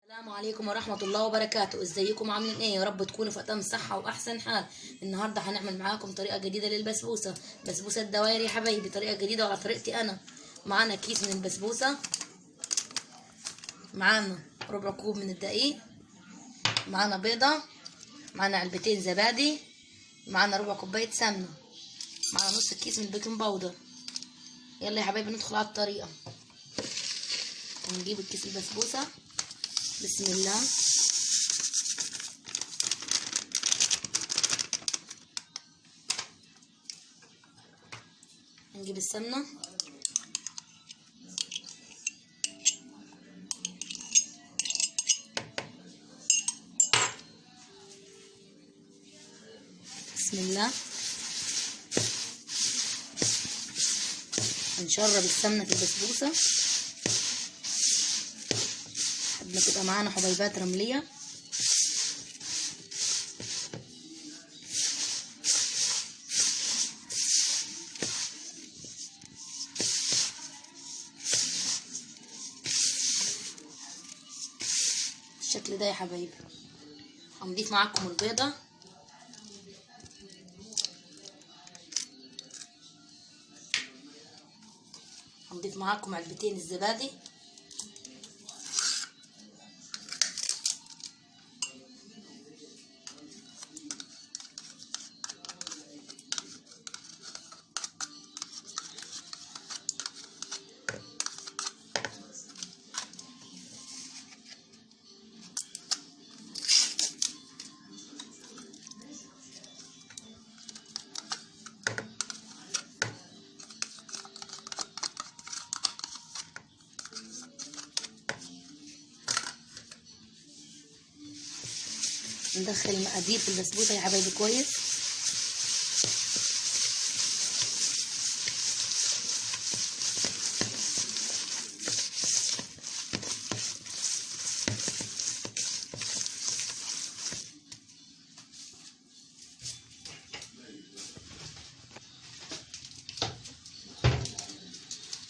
السلام عليكم ورحمة الله وبركاته. ازيكم عاملين ايه؟ يا رب تكونوا في اتم صحة واحسن حال. النهاردة هنعمل معاكم طريقة جديدة للبسبوسة، بسبوسة الدوائر يا حبايبي، طريقة جديدة وعلى طريقتي انا. معانا كيس من البسبوسة، معانا ربع كوب من الدقيق، معانا بيضة، معانا علبتين زبادي، معانا ربع كوباية سمنة، معانا نص كيس من البيكنج باودر. يلا يا حبايبي ندخل على الطريقة. هنجيب الكيس البسبوسة، بسم الله. هنجيب السمنة، بسم الله. هنشرب السمنة في البسبوسة لحد ما تبقى معانا حبيبات رملية. بالشكل ده يا حبايبي. هنضيف معاكم البيضة، هنضيف معاكم علبتين الزبادي، ندخل المقادير في البسبوسة يا حبايبي كويس.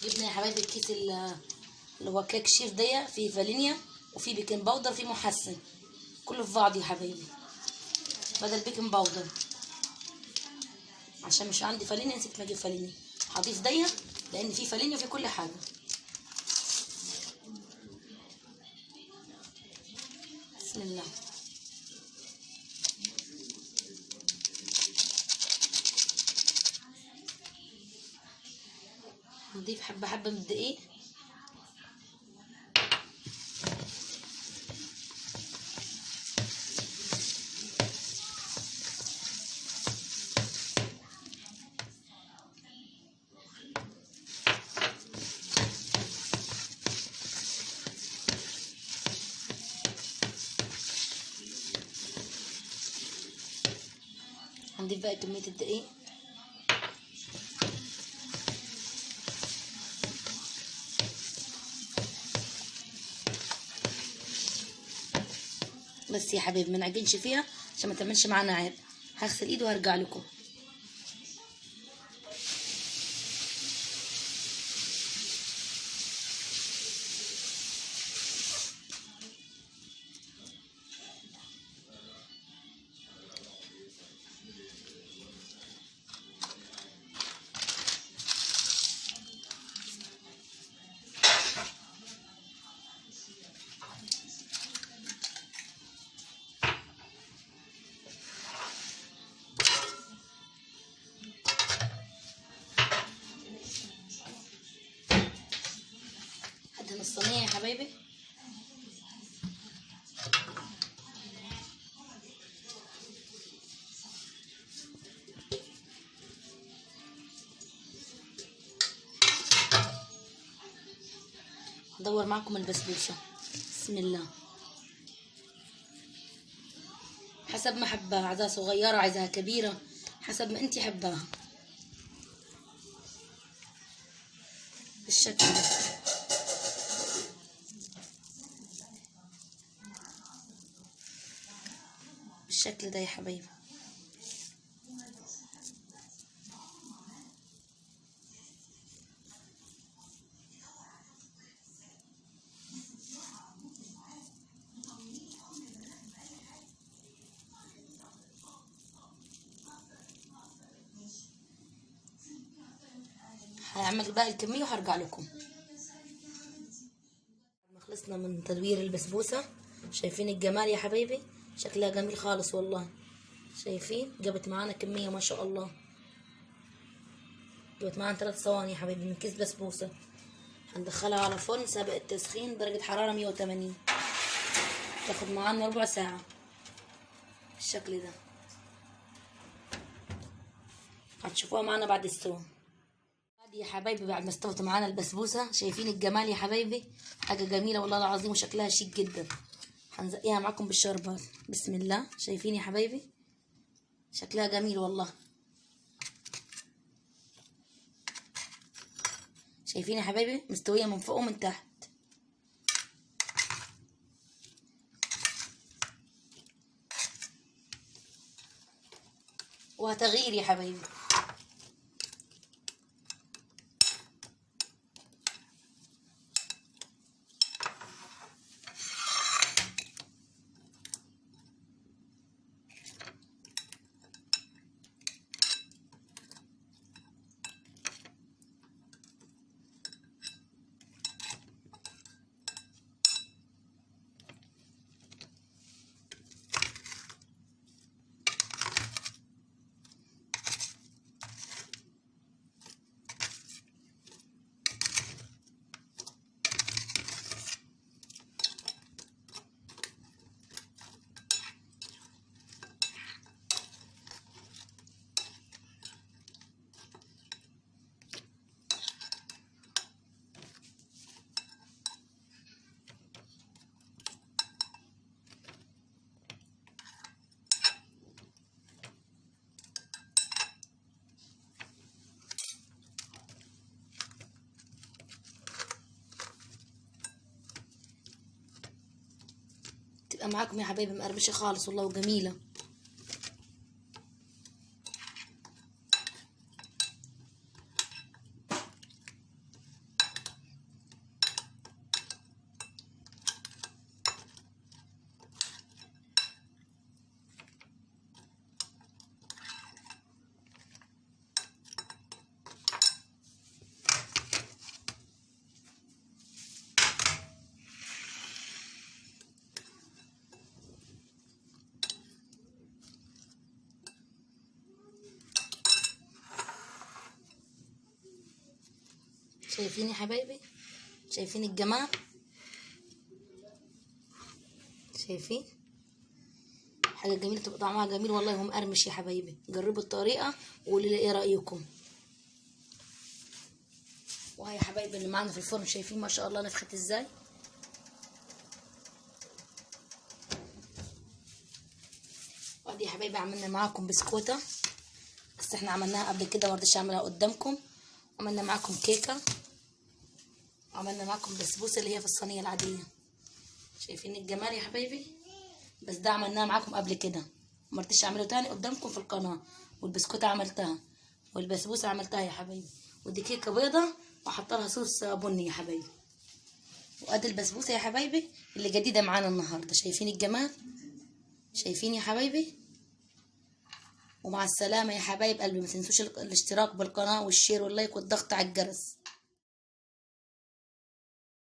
جبنا يا حبايبي الكيس اللي هو كيك شيف دي، فيه فانيليا وفيه بيكنج باودر وفيه محسن، كله في بعض يا حبايبي. بدل بيكنج باودر عشان مش عندي فانيليا، نسيت ما اجيب فانيليا، هضيف دي لان فيه فانيليا وفيه كل حاجه. بسم الله. نضيف حبه حبه من الدقيق، هنضيف بقى كميه الدقيق، بس يا حبيبي ما نعجنش فيها عشان ما تعملش معانا عيب. هغسل ايدي وهرجع لكم. هدهن الصينيه يا حبايبي. هدور معكم البسبوسه، بسم الله. حسب ما حبها، عايزاها صغيره عايزاها كبيره، حسب ما انتي حباها. بالشكل ده، بالشكل ده يا حبايبي. هعمل باقي الكميه وهرجع لكم. ما خلصنا من تدوير البسبوسه، شايفين الجمال يا حبايبي؟ شكلها جميل خالص والله. شايفين جابت معانا كميه ما شاء الله، جابت معانا 3 صواني يا حبايبي من كيس بسبوسه. هندخلها على فرن سابق التسخين درجه حراره 180، تاخد معانا ربع ساعه بالشكل ده. هتشوفوها معانا بعد السوا. يا حبايبي بعد ما استوت معانا البسبوسه، شايفين الجمال يا حبايبي؟ حاجه جميله والله العظيم، وشكلها شيك جدا. هنزقيها معاكم بالشربات. بسم الله. شايفين يا حبايبي؟ شكلها جميل والله. شايفين يا حبايبي؟ مستويه من فوق ومن تحت. وهتغير يا حبايبي. تبقى معاكم يا حبايبي مقرمشه خالص والله وجميله. شايفين يا حبايبي؟ شايفين الجمال؟ شايفين؟ حاجه جميله، تبقى طعمها جميل والله ومقرمش يا حبايبي. جربوا الطريقه وقولوا لي ايه رايكم. وهي يا حبايبي اللي معانا في الفرن، شايفين ما شاء الله نفخت ازاي؟ وادي يا حبايبي عملنا معاكم بسكوته، بس احنا عملناها قبل كده مرضتش اعملها قدامكم. عملنا معاكم كيكه، وعملنا معاكم بسبوسه اللي هي في الصينيه العاديه. شايفين الجمال يا حبايبي؟ بس ده عملناه معاكم قبل كده، مرضتش اعمله تاني قدامكم في القناه. والبسكوته عملتها، والبسبوسه عملتها يا حبايبي. ودي كيكه بيضه وحط لها صوص بني يا حبايبي. وادي البسبوسه يا حبايبي اللي جديده معانا النهارده. شايفين الجمال؟ شايفين يا حبايبي؟ ومع السلامه يا حبايب قلبي. ما تنسوش الاشتراك بالقناه والشير واللايك والضغط على الجرس.